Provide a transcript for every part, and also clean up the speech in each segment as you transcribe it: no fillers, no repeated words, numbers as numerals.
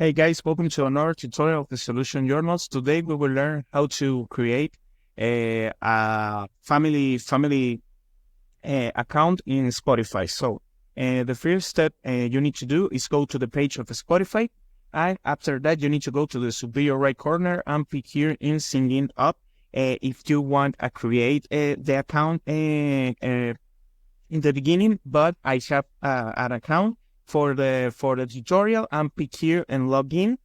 Hey guys, welcome to another tutorial of the Solution Journals. Today we will learn how to create a family account in Spotify. So the first step you need to do is go to the page of Spotify, and after that you need to go to the superior right corner and pick here in Singing Up if you want to create the account in the beginning, but I have an account for the tutorial, and pick here and log in.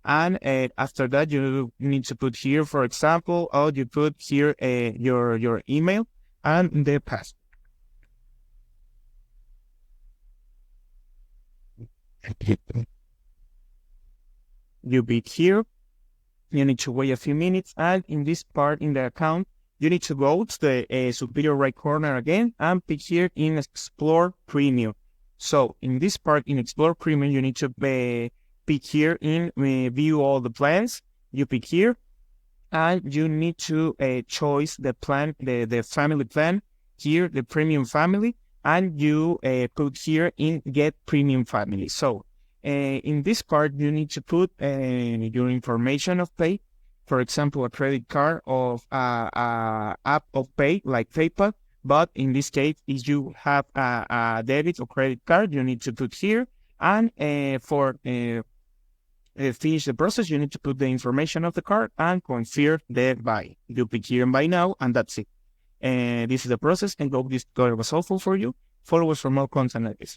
And after that, you need to put here, for example, or you put here your email and the password. You pick here. You need to wait a few minutes, and in this part in the account, you need to go to the superior right corner again and pick here in Explore Premium. So in this part in Explore Premium, you need to pick here in View All the Plans. You pick here, and you need to choose the plan, the family plan here, the Premium Family, and you put here in Get Premium Family. So in this part, you need to put your information of pay, for example, a credit card of app of pay like PayPal. But in this case, if you have a debit or credit card, you need to put here. And for finish the process, you need to put the information of the card and confirm the buy. You pick here and buy now, and that's it. This is the process, and hope this tutorial was helpful for you. Follow us for more content like this.